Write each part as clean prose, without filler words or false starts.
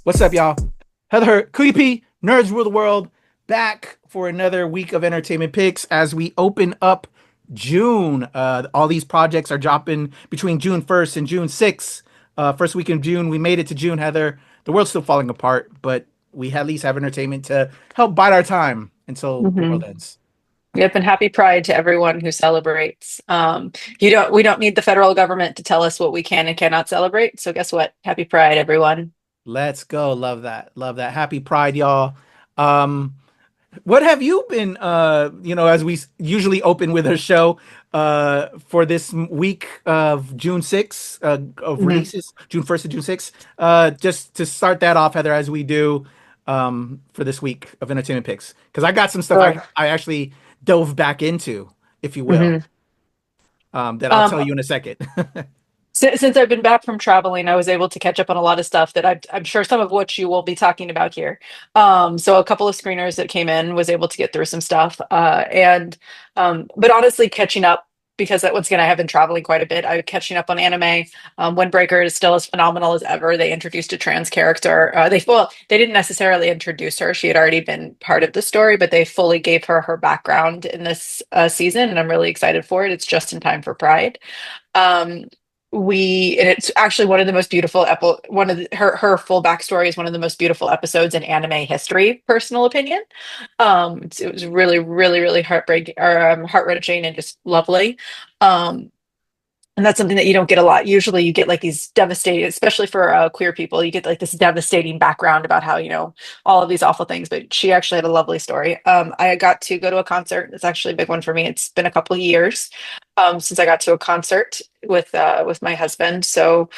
What's up, y'all? Heather, Creepy, Nerds Rule the World, back for another week of entertainment picks as we open up June. All these projects are dropping between June 1st and June 6th. First week in June, we made it to June, Heather. The world's still falling apart, but we at least have entertainment to help bide our time until the hmm world ends. Yep, and happy Pride to everyone who celebrates. We don't need the federal government to tell us what we can and cannot celebrate. So guess what? Happy Pride, everyone. Let's go. Love that. Love that. Happy Pride, y'all. Um, What have you been, as we usually open with a show for this week of June 6th of Mhm. releases, June 1st to June 6th? Just to start that off, Heather, as we do for this week of entertainment picks, because I got some stuff Sure. I actually dove back into, if you will, hmm that I'll tell Um, you in a second. since I've been back from traveling, I was able to catch up on a lot of stuff that I'm sure some of which you will be talking about here. So a couple of screeners that came in was able to get through some stuff, but honestly, catching up because once again I have been traveling quite a bit. I'm catching up on anime. Windbreaker is still as phenomenal as ever. They introduced a trans character. They didn't necessarily introduce her; she had already been part of the story, but they fully gave her background in this season, and I'm really excited for it. It's just in time for Pride. Um, and it's actually one of the most beautiful one of her full backstory is one of the most beautiful episodes in anime history, personal opinion. It was really heartbreaking or heart-wrenching and just lovely. um and that's something that you don't get a lot. Usually you get like these devastating, especially for queer people, you get like this devastating background about how, all of these awful things. But she actually had a lovely story. I got to go to a concert. It's actually a big one for me. It's been a couple of years since I got to a concert with my husband. So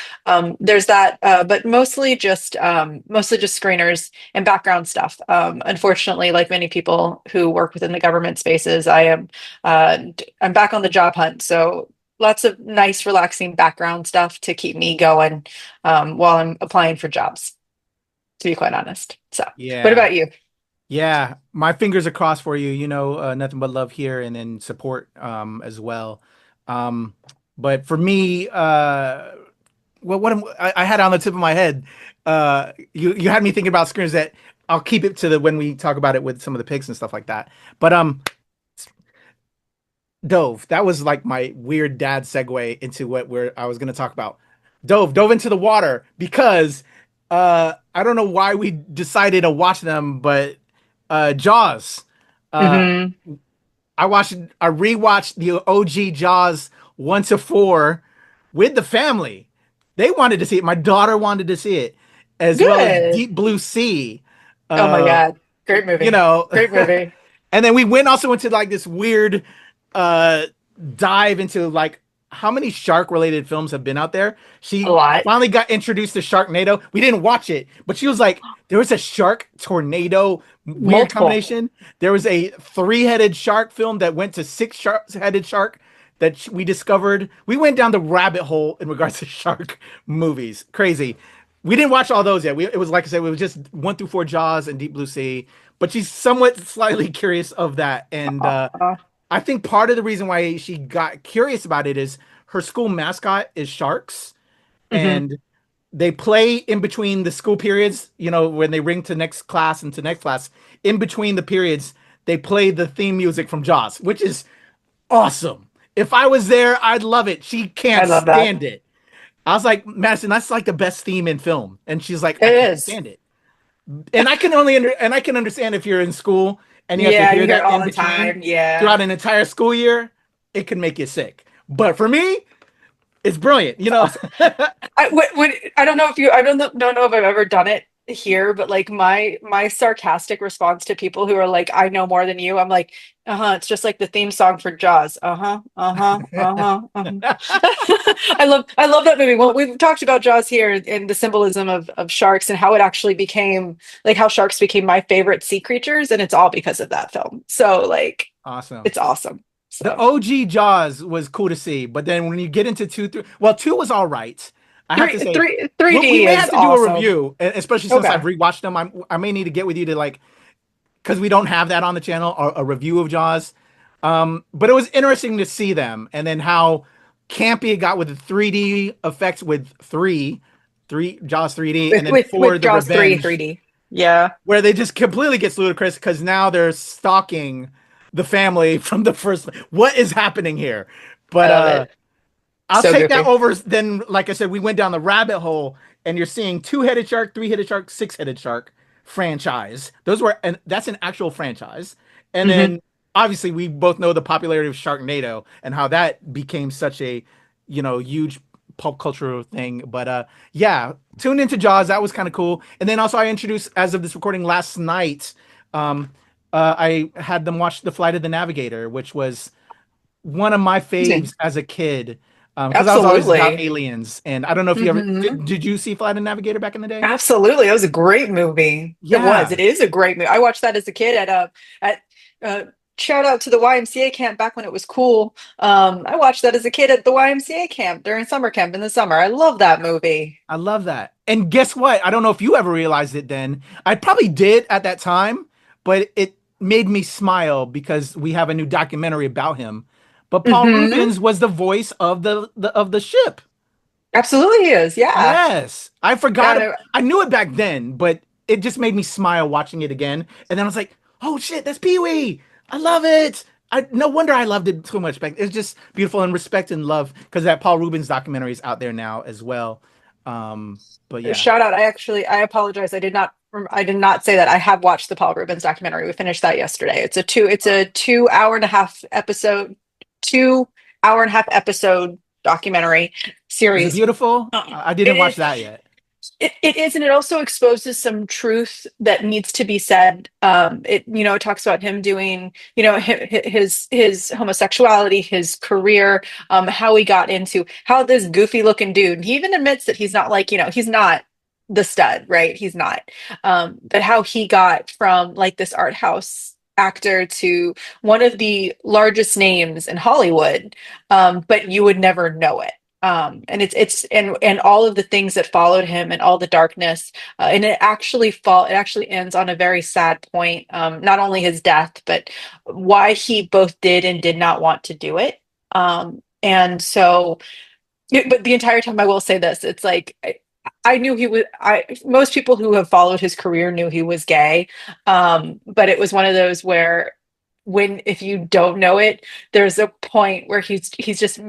there's that, but mostly just screeners and background stuff. Unfortunately, like many people who work within the government spaces, I'm back on the job hunt. So lots of nice, relaxing background stuff to keep me going while I'm applying for jobs, to be quite honest. So, what Yeah. about you? Yeah, my fingers are crossed for you. Nothing but love here, and then support as well. Um, but for me, I had on the tip of my head. You had me thinking about screens that I'll keep it to the when we talk about it with some of the picks and stuff like that. But Dove, that was like my weird dad segue into what where I was going to talk about. Dove into the water because I don't know why we decided to watch them, but Jaws. Uh hmm I rewatched the OG Jaws 1 to 4 with the family. They wanted to see it. My daughter wanted to see it, as well as Good. Deep Blue Sea. Oh my Uh, God. Great you movie. know, Great movie. and then we went also into like this weird uh dive into like how many shark related films have been out there. A She lot. finally got introduced to Sharknado. We didn't watch it, but she was like, there was a shark tornado weird Multiple. combination. There was a three-headed shark film that went to six-headed shark that we discovered. We went down the rabbit hole in regards to shark movies. Crazy. We didn't watch all those yet. It was like I said, it was just 1 through 4 Jaws and Deep Blue Sea. But she's somewhat slightly curious of that, and Uh, I think part of the reason why she got curious about it is her school mascot is sharks, mhm. and they play in between the school periods, when they ring to next class and to next class. In between the periods, they play the theme music from Jaws, which is awesome. If I was there, I'd love it. She I can't love that. stand it. I was like, Madison, that's like the best theme in film. And she's like, I It can't is. stand it. And I can understand if you're in school and you have to Yeah, you hear hear it that all in the between time. Yeah. throughout an entire school year, it can make you sick. But for me, it's brilliant. It's awesome. I don't know if you, I don't know if I've ever done it here, but like my sarcastic response to people who are like, I know more than you, I'm like, uh-huh, it's just like the theme song for Jaws. Uh-huh, uh-huh, uh-huh, uh-huh. I love that movie. Well, we've talked about Jaws here and the symbolism of sharks and how it actually became like how sharks became my favorite sea creatures, and it's all because of that film. So like Awesome. it's awesome. The So OG Jaws was cool to see, but then when you get into two, three, well, two was all right. I have to say, we 3D may is have to do a awesome. review, especially since I've Okay. rewatched them. I may need to get with you to like, because we don't have that on the channel, or a review of Jaws. But it was interesting to see them, and then how campy it got with the 3D effects with three. Jaws 3D, and then for With the Jaws 3 revenge, 3D. Yeah, where they just completely gets ludicrous because now they're stalking the family from the first. What is happening here? I But love it. I'll So take that goofy. over. Then, like I said, we went down the rabbit hole, and you're seeing two-headed shark, three-headed shark, six-headed shark franchise. Those were, and that's an actual franchise. And Hmm. then, obviously, we both know the popularity of Sharknado and how that became such a, huge pop cultural thing. But yeah, tuned into Jaws. That was kind of cool. And then also, I introduced, as of this recording last night, um, I had them watch The Flight of the Navigator, which was one of my faves as a kid, because I was always about Absolutely. aliens. And I don't know if you ever Hmm. did you see Flight of the Navigator back in the day? Absolutely. It was a great movie. It was. Yeah, It is a great movie. I watched that as a kid at uh shout out to the YMCA camp back when it was cool. I watched that as a kid at the YMCA camp during summer camp in the summer. I love that movie. I love that. And guess what? I don't know if you ever realized it then. I probably did at that time, but it made me smile because we have a new documentary about him. But Paul Hmm. Rubens was the voice of the ship. Absolutely he is. Yeah. Yes. I forgot. And I knew it back then, but it just made me smile watching it again. And then I was like, oh shit, that's Pee Wee. I love it. No wonder I loved it so much back. It's just beautiful, and respect and love because that Paul Rubens documentary is out there now as well. Um, but yeah. shout out. I apologize. I did not say that. I have watched the Paul Rubens documentary. We finished that yesterday. It's a 2 hour and a half episode, 2 hour and a half episode documentary Is it series. beautiful? Um, I didn't it watch is that yet. it is, and it also exposes some truth that needs to be said. It talks about him doing, his homosexuality, his career, how he got into how this goofy looking dude. He even admits that he's not like, he's not the stud, right? He's not. But how he got from like this art house actor to one of the largest names in Hollywood, but you would never know it. And it's and all of the things that followed him and all the darkness, and it actually ends on a very sad point. Not only his death, but why he both did and did not want to do it. And so but the entire time, I will say this, it's like I knew he was. I Most people who have followed his career knew he was gay, but it was one of those where, when if you don't know it, there's a point where he's just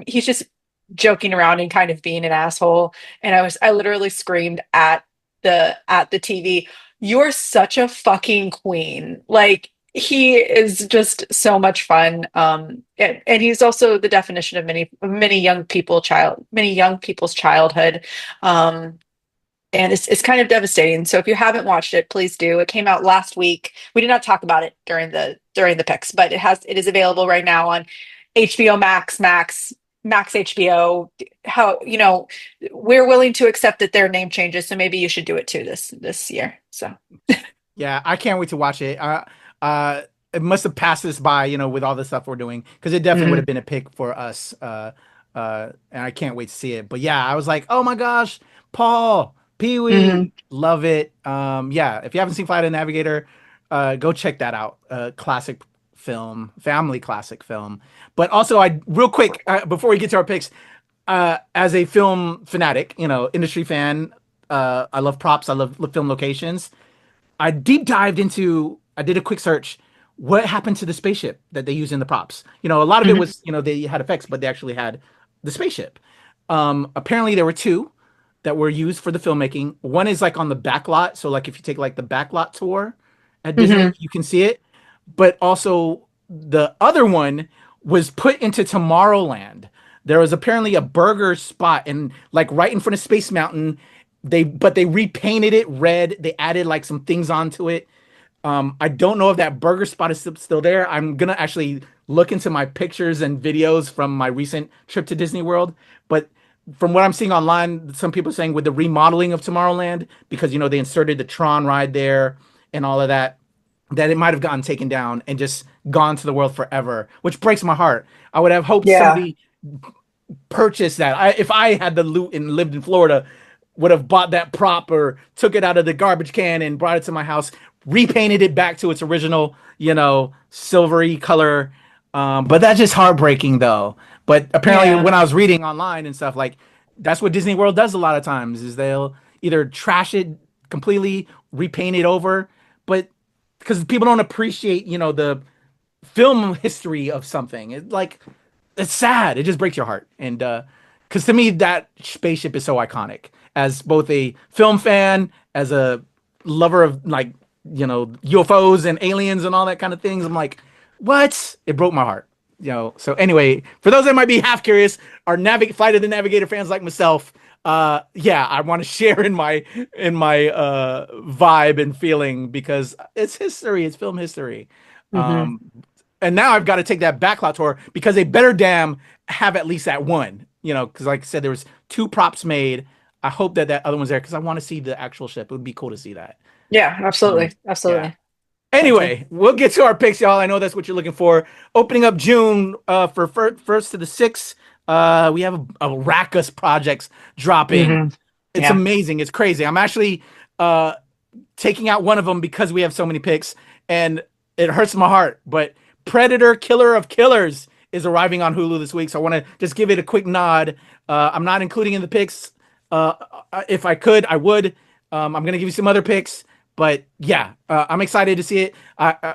joking around and kind of being an asshole. And I literally screamed at the TV, "You're such a fucking queen!" Like, he is just so much fun. And he's also the definition of many young people's childhood. Um, and it's kind of devastating. So if you haven't watched it, please do. It came out last week. We did not talk about it during the picks, but it is available right now on HBO Max HBO. How, we're willing to accept that their name changes, so maybe you should do it too this year. So Yeah, I can't wait to watch it. It must have passed us by, with all the stuff we're doing, because it definitely would mhm, have been a pick for us. And I can't wait to see it. But yeah, I was like, oh my gosh, Paul, Pee mhm. Wee, love it. Yeah, if you haven't seen Flight of the Navigator, go check that out. Classic film, family classic film. But also, I real quick before we get to our picks, as a film fanatic, industry fan, I love props. I love film locations. I deep dived into, I did a quick search. What happened to the spaceship that they use in the props? A lot of it Mhm. was, they had effects, but they actually had the spaceship. Apparently there were two that were used for the filmmaking. One is like on the back lot. So like if you take like the back lot tour at Disney, Mhm. you can see it. But also the other one was put into Tomorrowland. There was apparently a burger spot and like right in front of Space Mountain. They repainted it red. They added like some things onto it. I don't know if that burger spot is still there. I'm gonna actually look into my pictures and videos from my recent trip to Disney World. But from what I'm seeing online, some people are saying with the remodeling of Tomorrowland, because they inserted the Tron ride there and all of that, that it might have gotten taken down and just gone to the world forever, which breaks my heart. I would have hoped Yeah. somebody purchased that. If I had the loot and lived in Florida, would have bought that prop or took it out of the garbage can and brought it to my house, repainted it back to its original, silvery color. But that's just heartbreaking though. But apparently Yeah. when I was reading online and stuff, like that's what Disney World does a lot of times is they'll either trash it completely, repaint it over, but because people don't appreciate, the film history of something. It's sad. It just breaks your heart. And because to me, that spaceship is so iconic. As both a film fan, as a lover of UFOs and aliens and all that kind of things, I'm like, what? It broke my heart. So anyway, for those that might be half curious, our Flight of the Navigator fans like myself, yeah, I want to share in my vibe and feeling because it's history, it's film history. Mm-hmm. And now I've got to take that backlot tour because they better damn have at least that one, because like I said, there was 2 props made. I hope that other one's there because I want to see the actual ship. It would be cool to see that. Yeah, absolutely. Yeah. Anyway, we'll get to our picks, y'all. I know that's what you're looking for. Opening up June for 1st to the 6th, we have a Rackus projects dropping. Mm-hmm. It's amazing. It's crazy. I'm actually taking out one of them because we have so many picks, and it hurts my heart. But Predator, Killer of Killers is arriving on Hulu this week, so I want to just give it a quick nod. I'm not including in the picks. If I could, I would. I'm going to give you some other picks. But yeah, I'm excited to see it.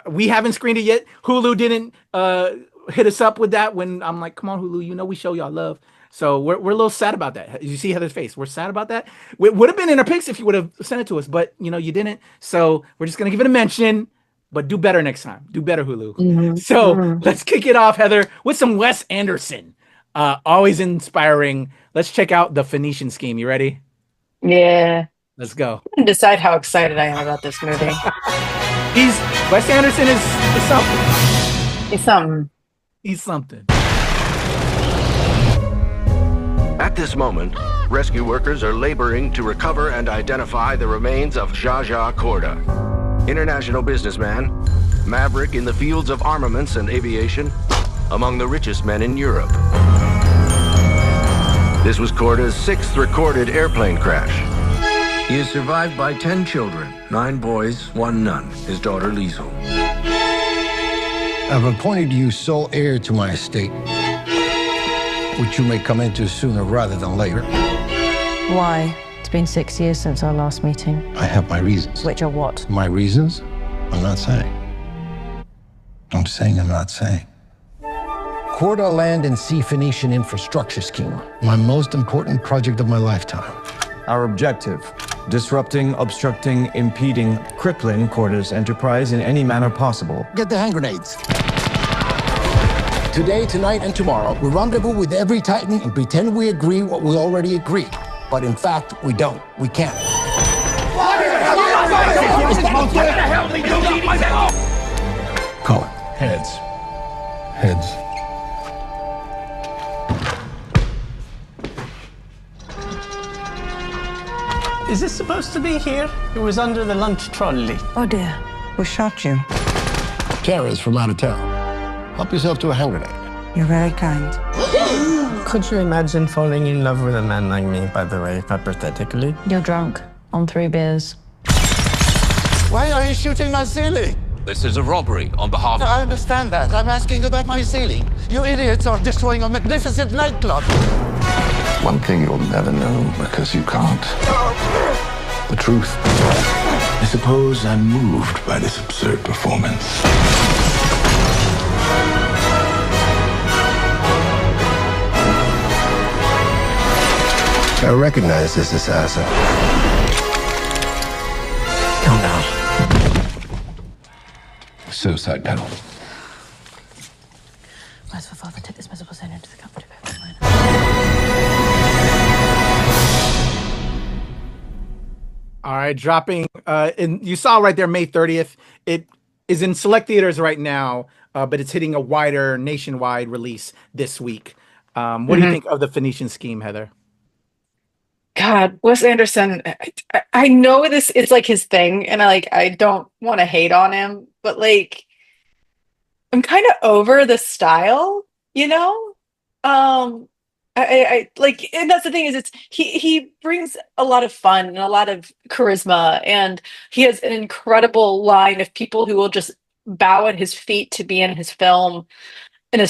We haven't screened it yet. Hulu didn't hit us up with that when I'm like, come on, Hulu, we show y'all love. So we're a little sad about that. You see Heather's face. We're sad about that. It would have been in our picks if you would have sent it to us, but you didn't. So we're just going to give it a mention, but do better next time. Do better, Hulu. Mm-hmm. So let's kick it off, Heather, with some Wes Anderson. Always inspiring. Let's check out The Phoenician Scheme. You ready? Yeah. Let's go. I can decide how excited I am about this movie. Wes Anderson is something. He's something. He's something. At this moment, rescue workers are laboring to recover and identify the remains of Zsa Corda, international businessman, maverick in the fields of armaments and aviation, among the richest men in Europe. This was Corda's 6th recorded airplane crash. He is survived by 10 children, 9 boys, 1 nun, his daughter Liesl. I've appointed you sole heir to my estate, which you may come into sooner rather than later. Why? It's been 6 years since our last meeting. I have my reasons. Which are what? My reasons? I'm not saying. I'm saying I'm not saying. Corda Land and Sea Phoenician Infrastructure Scheme, my most important project of my lifetime. Our objective: disrupting, obstructing, impeding, crippling Corda's enterprise in any manner possible. Get the hand grenades. Today, tonight, and tomorrow, we rendezvous with every Titan and pretend we agree what we already agree. But in fact, we don't. We can't. Call it. Heads. Heads. Is this supposed to be here? It was under the lunch trolley. Oh dear, who shot you? Tara's from out of town. Help yourself to a hand grenade. You're very kind. Could you imagine falling in love with a man like me, by the way, hypothetically? You're drunk on 3 beers. Why are you shooting my ceiling? This is a robbery on behalf of... I understand that. I'm asking about my ceiling. You idiots are destroying a magnificent nightclub. One thing you'll never know because you can't. The truth. I suppose I'm moved by this absurd performance. I recognize this assassin. Calm down. Suicide pedal. Where's for father? Take this miserable sin into the comfort of heaven. All right, dropping. And you saw right there, May 30th. It is in select theaters right now, but it's hitting a wider nationwide release this week. What do you think of The Phoenician Scheme, Heather? God, Wes Anderson, I know this is like his thing, and I don't want to hate on him, but like I'm kind of over the style, I like, and that's the thing is he brings a lot of fun and a lot of charisma, and he has an incredible line of people who will just bow at his feet to be in his films, and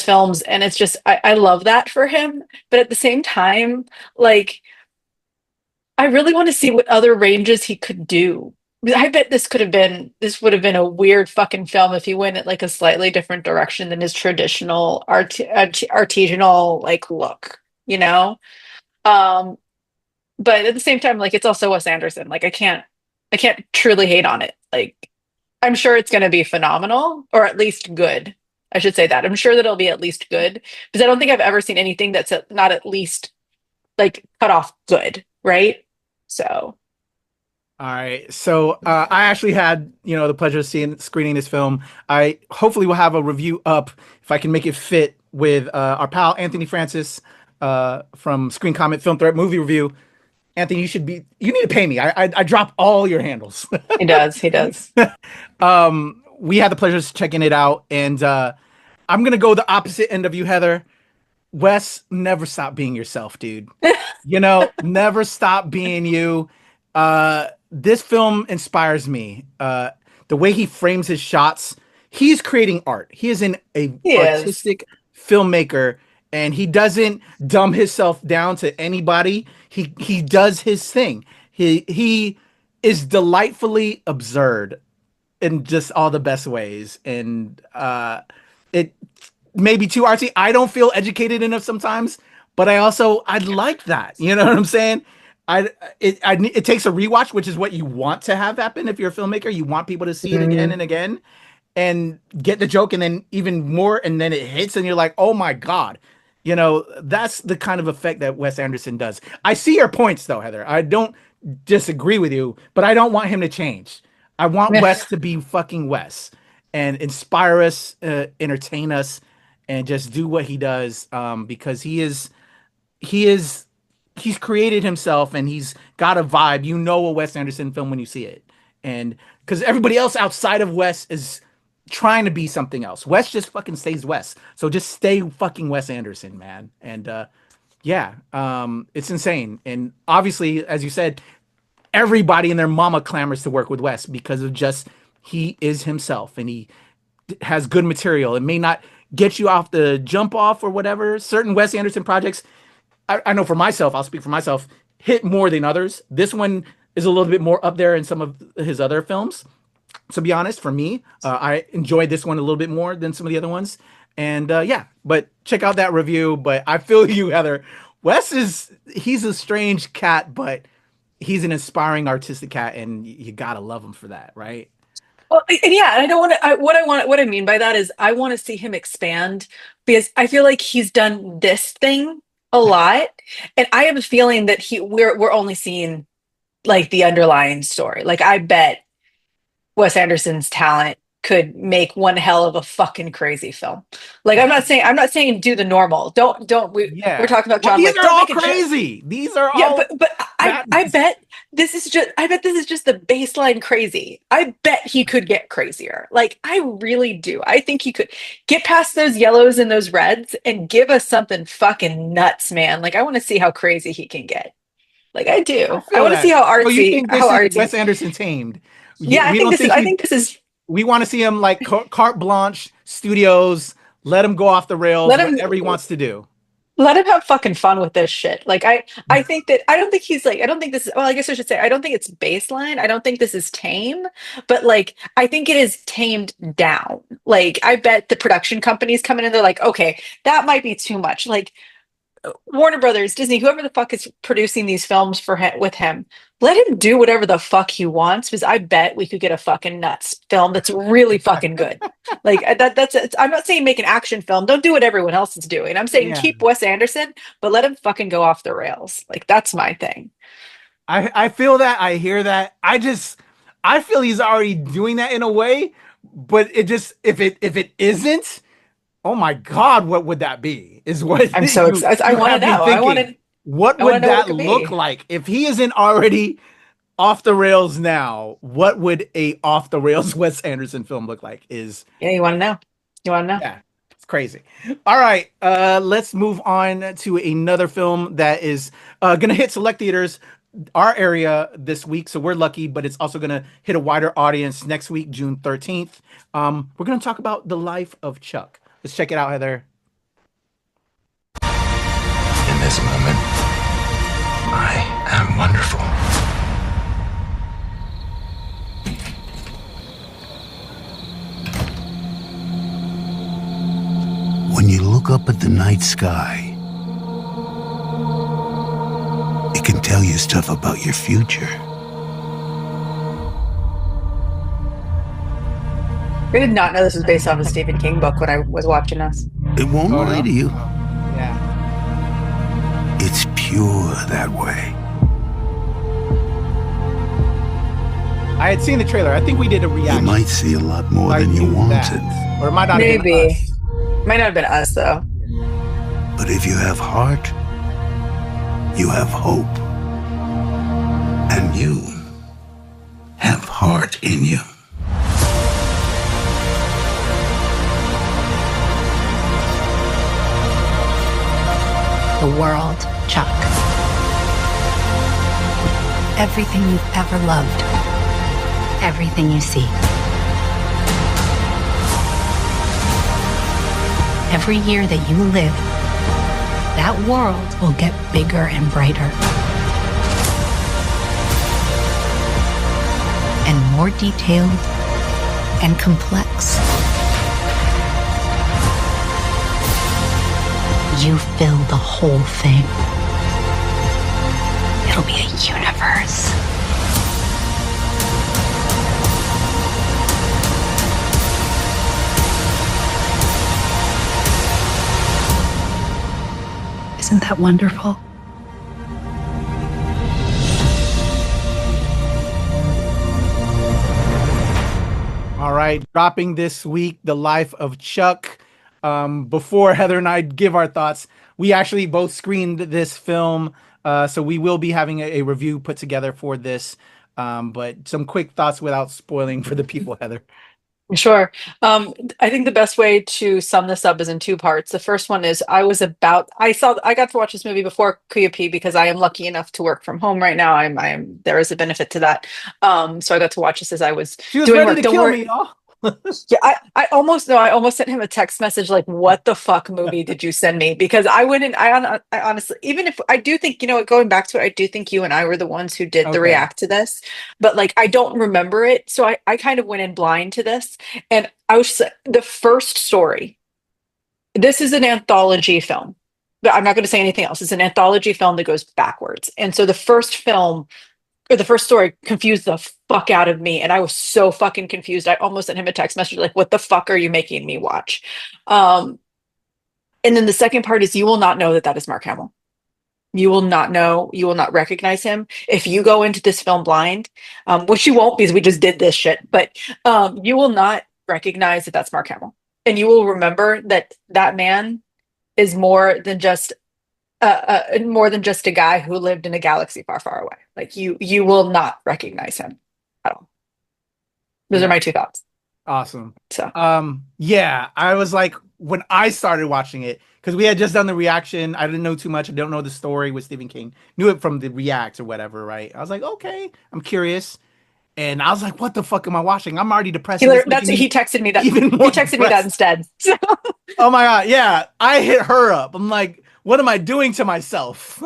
it's just I love that for him. But at the same time, like I really want to see what other ranges he could do. I bet this would have been a weird fucking film if he went at like a slightly different direction than his traditional artisanal like look, you know? Um, but at the same time, like it's also Wes Anderson. Like I can't truly hate on it. Like I'm sure it's gonna be phenomenal, or at least good. I should say that. I'm sure that it'll be at least good. Because I don't think I've ever seen anything that's not at least like cut off good, right? So All right. So I actually had, the pleasure of screening this film. I hopefully will have a review up if I can make it fit with our pal Anthony Francis from Screen Comment Film Threat Movie Review. Anthony, you need to pay me. I drop all your handles. he does. We had the pleasure of checking it out, and I'm gonna go the opposite end of you, Heather. Wes, never stop being yourself, dude. Never stop being you. This film inspires me. The way he frames his shots, he's creating art. He is artistic filmmaker, and he doesn't dumb himself down to anybody. He does his thing. He is delightfully absurd in just all the best ways, and it may be too artsy. I don't feel educated enough sometimes, but I like that. You know what I'm saying? It takes a rewatch, which is what you want to have happen if you're a filmmaker. You want people to see it again and again and get the joke, and then even more, and then it hits and you're like, oh my God. That's the kind of effect that Wes Anderson does. I see your points though, Heather. I don't disagree with you, but I don't want him to change. I want Wes to be fucking Wes and inspire us, entertain us, and just do what he does, because he's created himself, and he's got a vibe. A Wes Anderson film when you see it. And because everybody else outside of Wes is trying to be something else. Wes just fucking stays Wes. So just stay fucking Wes Anderson, man. And it's insane. And obviously, as you said, everybody and their mama clamors to work with Wes because of just he is himself, and he has good material. It may not get you off the jump off or whatever. Certain Wes Anderson projects, I know for myself, I'll speak for myself, hit more than others. This one is a little bit more up there in some of his other films. To be honest, for me, I enjoyed this one a little bit more than some of the other ones. And but check out that review. But I feel you, Heather. He's a strange cat, but he's an inspiring artistic cat, and you gotta love him for that, right? Well, yeah, and I don't want to. What I mean by that is, I want to see him expand, because I feel like he's done this thing a lot, and I have a feeling that we're only seeing like the underlying story. Like I bet Wes Anderson's talent could make one hell of a fucking crazy film. Like I'm not saying do the normal. We're talking about John. These are all crazy. These are all. But I bet this is just the baseline crazy. I bet he could get crazier. Like I really do. I think he could get past those yellows and those reds and give us something fucking nuts, man. Like I want to see how crazy he can get. Like I do. I want to see how artsy. So you think this is Wes Anderson tamed? Yeah, I think this is. We want to see him like carte blanche studios. Let him go off the rails. Whatever he wants to do. Let him have fucking fun with this shit. Like I think that I don't think this is. Well, I guess I should say I don't think it's baseline. I don't think this is tame. But like I think it is tamed down. Like I bet the production companies come in and they're like, okay, that might be too much. Like Warner Brothers, Disney, whoever the fuck is producing these films with him, let him do whatever the fuck he wants, because I bet we could get a fucking nuts film that's really fucking good. Like I'm not saying make an action film. Don't do what everyone else is doing. I'm saying keep Wes Anderson, but let him fucking go off the rails. Like that's my thing. I feel that. I hear that. I feel he's already doing that in a way, but it just if it isn't, oh my God, what would that be? Is what I'm so excited. I want to know. What would that look like if he isn't already off the rails now? What would a off the rails Wes Anderson film look like? You want to know? Yeah, it's crazy. All right, let's move on to another film that is gonna hit select theaters our area this week, so we're lucky, but it's also gonna hit a wider audience next week, June 13th. We're gonna talk about The Life of Chuck. Let's check it out, Heather. In this moment, I am wonderful. look up at the night sky, it can tell you stuff about your future. I did not know this was based off a Stephen King book when I was watching this. It won't lie to you. Yeah. It's pure that way. I had seen the trailer. I think we did a reaction. You might see a lot more than you wanted. Or it might not have been us. Might not have been us, though. But if you have heart, you have hope. And you have heart in you. The world, Chuck. Everything you've ever loved. Everything you see. Every year that you live, that world will get bigger and brighter. And more detailed and complex. You fill the whole thing. It'll be a universe. Isn't that wonderful? All right, dropping this week, The Life of Chuck. Before Heather and I give our thoughts, we actually both screened this film, so we will be having a review put together for this. But some quick thoughts without spoiling for the people, Heather. Sure. I think the best way to sum this up is in two parts. The first one is I got to watch this movie before KAYFABEYBABY because I am lucky enough to work from home right now. There is a benefit to that. So I got to watch this as I was She was doing ready work. to kill me, y'all. Yeah, I almost sent him a text message like, what the fuck movie did you send me? Because I went and I honestly, even if I do think, going back to it, I do think you and I were the ones who did the react to this, but like, I don't remember it. So I kind of went in blind to this, and I was the first story. This is an anthology film, but I'm not going to say anything else. It's an anthology film that goes backwards. And so the first film, or the first story, confused the fuck out of me, and I was so fucking confused. I almost sent him a text message like, what the fuck are you making me watch? And then the second part is, you will not know that is Mark Hamill. You will not know, you will not recognize him. If you go into this film blind, which you won't because we just did this shit, but you will not recognize that that's Mark Hamill. And you will remember that man is more than just a guy who lived in a galaxy far, far away. Like you will not recognize him at all. Those are my two thoughts. Awesome. So, yeah, I was like, when I started watching it, because we had just done the reaction, I didn't know too much. I don't know the story with Stephen King. Knew it from the reacts or whatever, right? I was like, okay, I'm curious. And I was like, what the fuck am I watching? I'm already depressed. He texted me that. He texted me that instead. Oh my God. Yeah. I hit her up. I'm like, what am I doing to myself?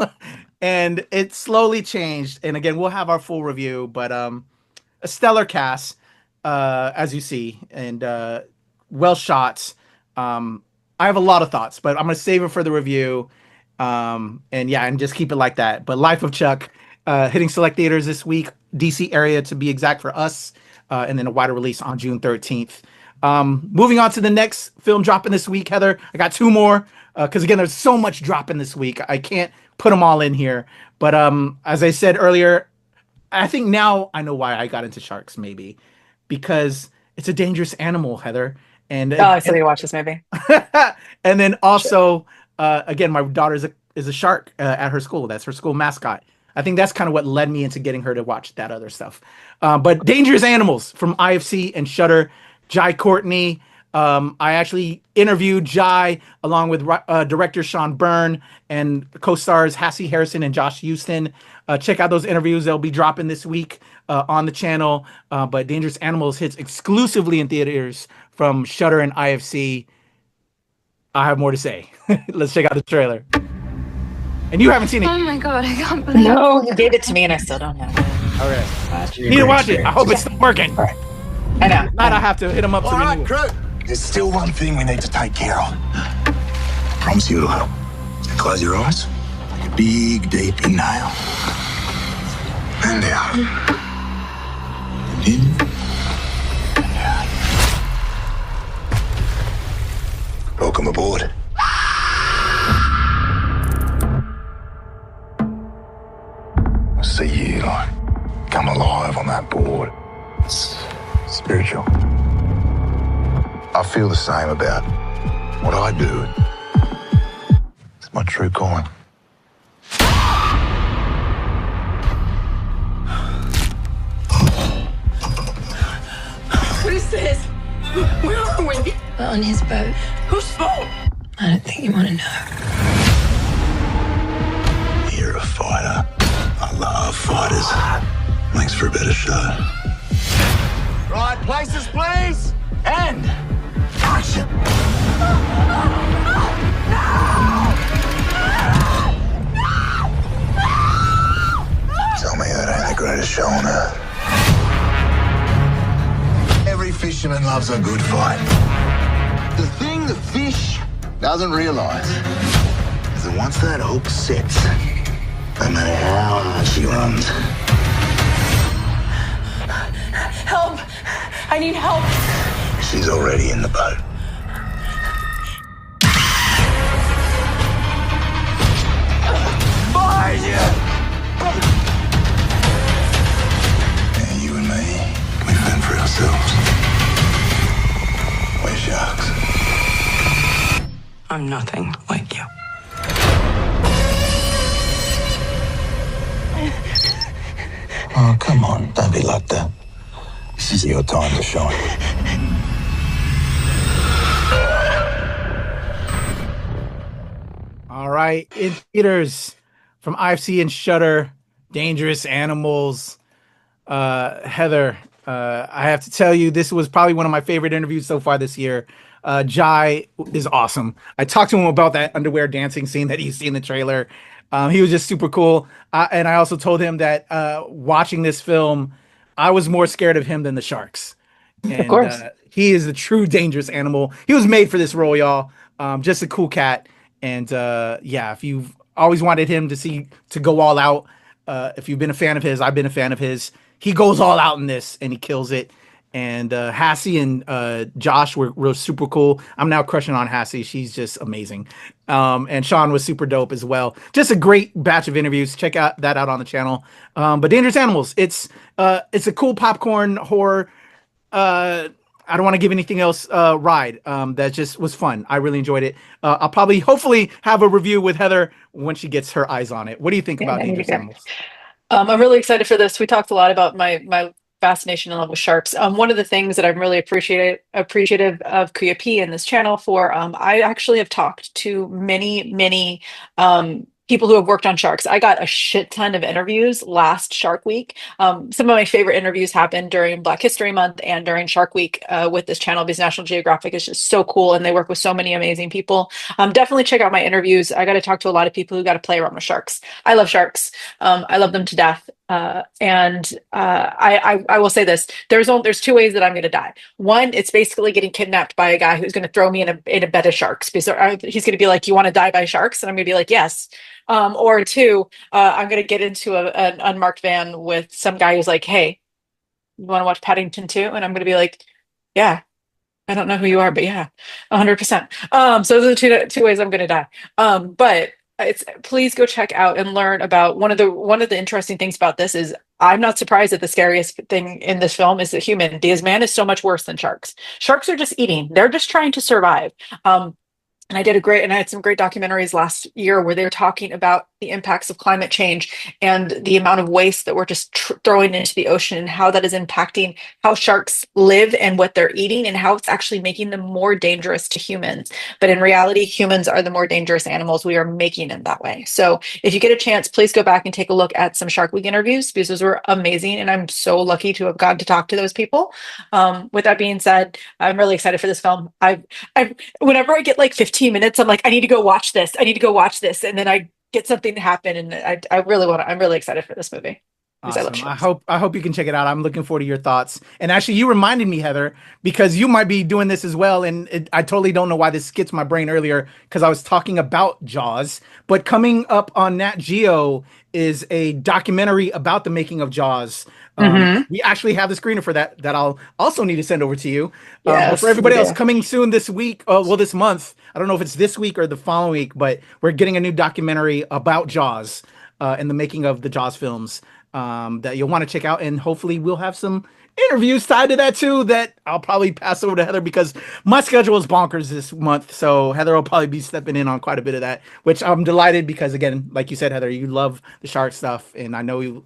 And it slowly changed. And again, we'll have our full review, but a stellar cast, as you see, and well shot. I have a lot of thoughts, but I'm going to save it for the review. And just keep it like that. But Life of Chuck, hitting select theaters this week, DC area to be exact for us, and then a wider release on June 13th. Moving on to the next film dropping this week, Heather. I got two more, because again, there's so much dropping this week. I can't put them all in here. But as I said earlier, I think now I know why I got into sharks, maybe. Because it's a dangerous animal, Heather. And I still need to watch this movie. And then also, again, my daughter is a shark at her school. That's her school mascot. I think that's kind of what led me into getting her to watch that other stuff. But Dangerous Animals from IFC and Shudder. Jai Courtney. I actually interviewed Jai along with director Sean Byrne and co-stars Hassie Harrison and Josh Houston. Check out those interviews. They'll be dropping this week on the channel. But Dangerous Animals hits exclusively in theaters from Shudder and IFC. I have more to say. Let's check out the trailer. And you haven't seen it. Oh my God, I can't believe it. No, you gave it to me and I still don't have it. All right. You need to watch it. I hope it's still working. All right. I know. Not I have to hit him up. All right, crew. There's still one thing we need to take care of. Promise you, close your eyes, take a big, deep inhale. And out. And in. And out. Welcome aboard. I see you, like, come alive on that board. It's spiritual. I feel the same about what I do. It's my true calling. What is this? Where are we? We're on his boat. Whose boat? I don't think you want to know. You're a fighter. I love fighters. Makes for a better show. Right places, please. And action. Tell me that ain't the greatest show on earth. Every fisherman loves a good fight. The thing the fish doesn't realize is that once that hook sets, no matter how hard she runs, Help! I need help. she's already in the boat. Behind you. Yeah, you and me, we fend for ourselves. We're sharks. I'm nothing like you. Oh, come on, don't be like that. This is your time to shine. All right, in theaters from IFC and Shudder, Dangerous Animals. Heather, I have to tell you, this was probably one of my favorite interviews so far this year. Jai is awesome. I talked to him about that underwear dancing scene that you see in the trailer. He was just super cool. And I also told him that watching this film, I was more scared of him than the sharks. And, of course. He is the true dangerous animal. He was made for this role, y'all. Just a cool cat. And yeah, if you've always wanted him to go all out, if you've been a fan of his, I've been a fan of his. He goes all out in this and he kills it. And Hassie and Josh were super cool. I'm now crushing on Hassie. She's just amazing. And Sean was super dope as well. Just a great batch of interviews. Check that out on the channel. But Dangerous Animals, it's a cool popcorn horror. I don't want to give anything else ride. That just was fun. I really enjoyed it. I'll probably, hopefully, have a review with Heather when she gets her eyes on it. What do you think about Dangerous Animals? I'm really excited for this. We talked a lot about my fascination and love with sharks. One of the things that I'm really appreciative of KAYFABEYBABY in this channel for, I actually have talked to many people who have worked on sharks. I got a shit ton of interviews last Shark Week. Some of my favorite interviews happened during Black History Month and during Shark Week with this channel, because National Geographic is just so cool and they work with so many amazing people. Definitely check out my interviews. I got to talk to a lot of people who got to play around with sharks. I love sharks. I love them to death. And I will say this: there's two ways that I'm going to die. One, it's basically getting kidnapped by a guy who's going to throw me in a bed of sharks, because he's going to be like, "You want to die by sharks?" And I'm going to be like, "Yes." Or two, I'm going to get into an unmarked van with some guy who's like, "Hey, you want to watch Paddington 2?" And I'm going to be like, "Yeah." I don't know who you are, but yeah, 100%. So those are two ways I'm going to die. But please go check out and learn about one of the interesting things about this is, I'm not surprised that the scariest thing in this film is the human, because man is so much worse than sharks. Sharks are just eating. They're just trying to survive. And I had some great documentaries last year where they were talking about the impacts of climate change and the amount of waste that we're just throwing into the ocean, and how that is impacting how sharks live and what they're eating, and how it's actually making them more dangerous to humans. But in reality, humans are the more dangerous animals. We are making them that way. So if you get a chance, please go back and take a look at some Shark Week interviews, because those were amazing. And I'm so lucky to have gotten to talk to those people. With that being said, I'm really excited for this film. Whenever I get like 15 minutes, I'm like, I need to go watch this. And then I get something to happen. And I'm really excited for this movie. Awesome. I hope you can check it out. I'm looking forward to your thoughts. And actually, you reminded me, Heather, because you might be doing this as well. And I totally don't know why this skipped my brain earlier because I was talking about Jaws. But coming up on Nat Geo is a documentary about the making of Jaws. We actually have the screener for that I'll also need to send over to you. But for everybody else, coming soon this week, this month. I don't know if it's this week or the following week, but we're getting a new documentary about Jaws and the making of the Jaws films. That you'll want to check out, and hopefully we'll have some interviews tied to that too that I'll probably pass over to Heather because my schedule is bonkers this month, so Heather will probably be stepping in on quite a bit of that, which I'm delighted because, again, like you said, Heather, you love the shark stuff, and I know you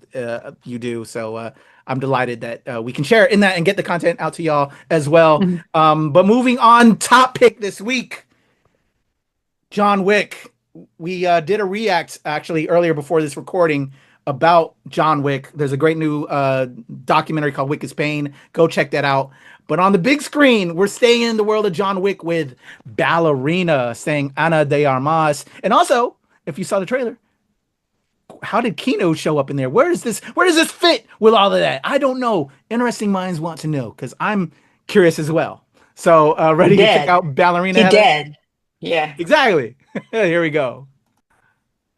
do, so I'm delighted that we can share in that and get the content out to y'all as well. But moving on, top pick this week, John Wick. We did a react actually earlier before this recording about John Wick. There's a great new documentary called Wick is Pain. Go check that out. But on the big screen, we're staying in the world of John Wick with Ballerina, saying Ana de Armas. And also, if you saw the trailer, how did Kino show up in there? Where does this fit with all of that? I don't know. Interesting minds want to know because I'm curious as well. So ready to check out Ballerina? He dead. Yeah. Exactly. Here we go.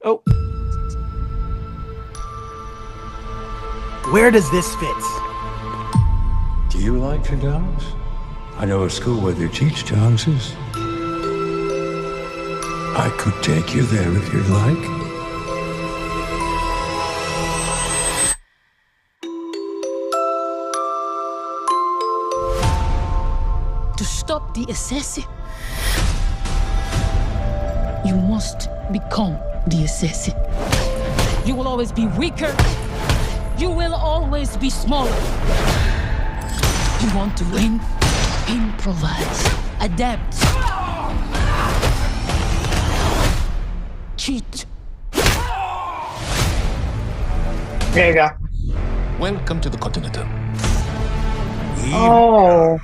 Oh. Where does this fit? Do you like cigars? I know a school where they teach dances. I could take you there if you'd like. To stop the assassin, you must become the assassin. You will always be weaker. You will always be smaller. You want to win? Improvise. Adapt. Cheat. There you go. Welcome to the Continental. Oh.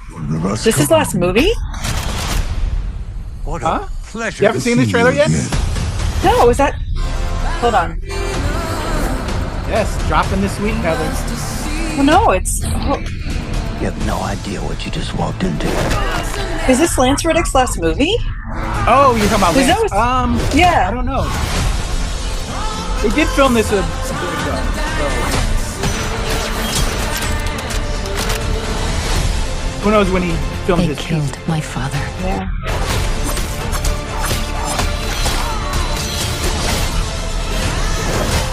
Is this his last movie? What a pleasure. You haven't seen this trailer yet? No, is that... Hold on. Yes, dropping this week, Heather. Well, no, it's... You have no idea what you just walked into. Is this Lance Reddick's last movie? Oh, you're talking about Lance. Yeah. I don't know. They did film this a bit ago. So. Who knows when he filmed his killed my father. Yeah.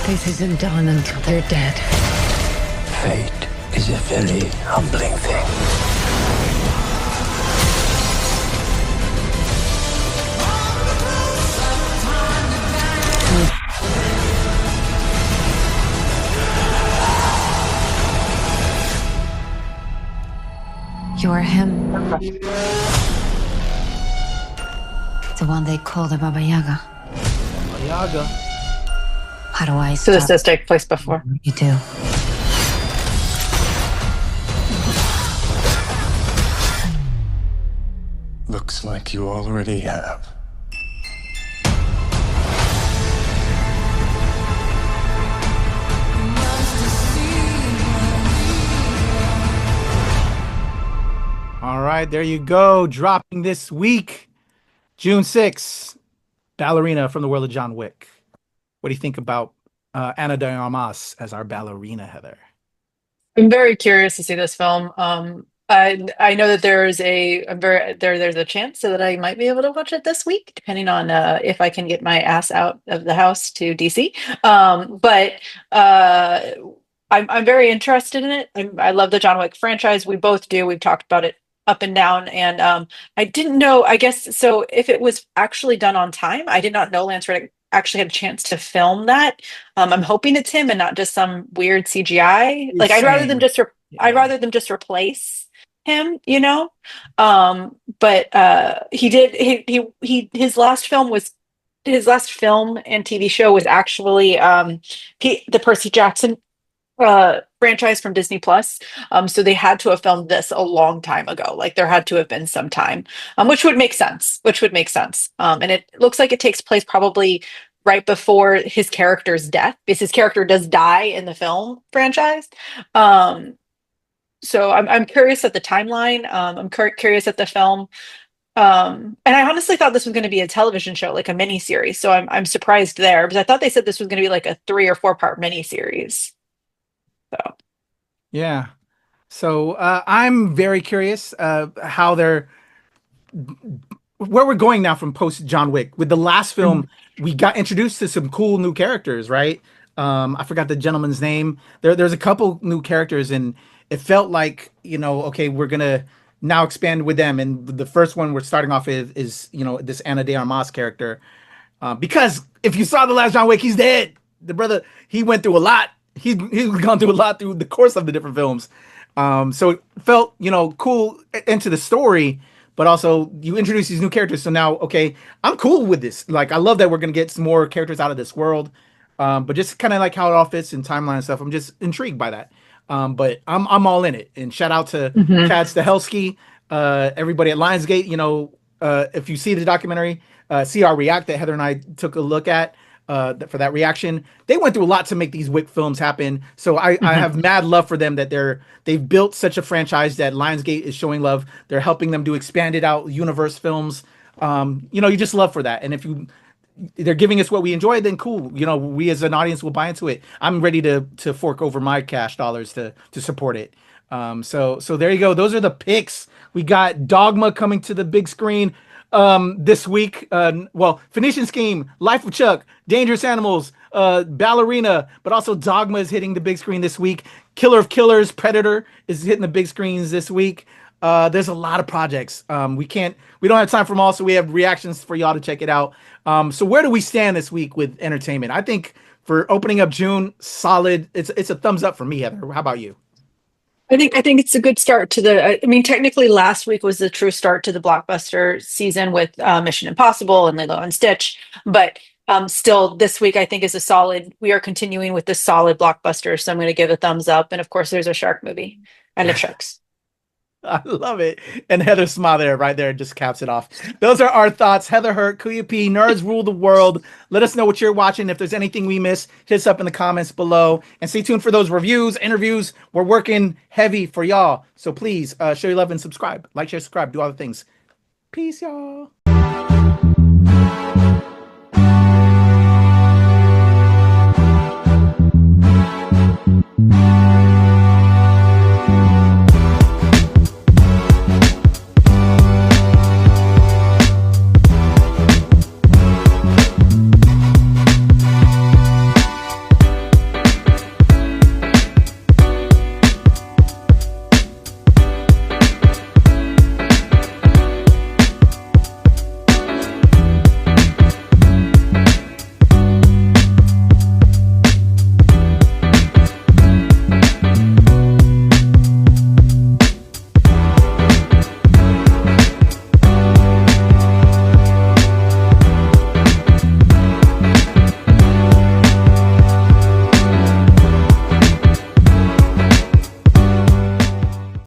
This isn't done until they're dead. Fate is a very humbling thing. You're him. The one they call the Baba Yaga. Baba Yaga. How do I So this does take place before. You do. Looks like you already have. All right, there you go. Dropping this week, June 6th, Ballerina from the world of John Wick. What do you think about Ana de Armas as our ballerina, Heather? I'm very curious to see this film. I know that there's a chance so that I might be able to watch it this week, depending on if I can get my ass out of the house to DC. But I'm very interested in it. I love the John Wick franchise. We both do. We've talked about it up and down, and I didn't know. I guess so. If it was actually done on time, I did not know Lance Reddick actually had a chance to film that. I'm hoping it's him and not just some weird CGI. Like I'd rather them just replace him, you know. But he did. His last film and TV show was actually the Percy Jackson franchise from Disney Plus. So they had to have filmed this a long time ago. Like there had to have been some time, which would make sense. And it looks like it takes place probably right before his character's death, because his character does die in the film franchise. So I'm curious at the timeline. I'm curious at the film. And I honestly thought this was going to be a television show, like a mini series. So I'm surprised there, because I thought they said this was going to be like a 3 or 4 part mini series. So Yeah. So I'm very curious how they're where we're going now from post John Wick. With the last film, we got introduced to some cool new characters, right? I forgot the gentleman's name. There's a couple new characters, and it felt like, okay, we're gonna now expand with them. And the first one we're starting off is this Ana de Armas character, because if you saw the last John Wick, he's dead. The brother, he went through a lot. He's gone through a lot through the course of the different films. So it felt, cool into the story, but also you introduce these new characters. So now, okay, I'm cool with this. Like, I love that we're going to get some more characters out of this world. But just kind of like how it all fits in timeline and stuff. I'm just intrigued by that. But I'm all in it. And shout out to Chad Stahelski, everybody at Lionsgate. If you see the documentary, see our react that Heather and I took a look at, for that reaction. They went through a lot to make these Wick films happen. So I have mad love for them that they've built such a franchise that Lionsgate is showing love. They're helping them do expanded out universe films. You just love for that. And if they're giving us what we enjoy, then cool. We as an audience will buy into it. I'm ready to fork over my cash dollars to support it. So there you go. Those are the picks. We got Dogma coming to the big screen this week. Phoenician Scheme, Life of Chuck, Dangerous Animals, Ballerina, but also Dogma is hitting the big screen this week. Killer of Killers, Predator is hitting the big screens this week. There's a lot of projects. We don't have time for them all, so we have reactions for y'all to check it out. So where do we stand this week with entertainment? I think for opening up June, solid. It's a thumbs up for me, Heather. How about you? I think it's a good start to technically last week was the true start to the blockbuster season with Mission Impossible and Lilo and Stitch, but still this week I think is we are continuing with this solid blockbuster, so I'm going to give a thumbs up. And of course there's a shark movie. I love sharks. I love it. And Heather's smile there, right there, just caps it off. Those are our thoughts. Heather Hurt, Kuya P, Nerds Rule the World. Let us know what you're watching. If there's anything we missed, hit us up in the comments below. And stay tuned for those reviews, interviews. We're working heavy for y'all. So please show your love and subscribe. Like, share, subscribe, do all the things. Peace, y'all.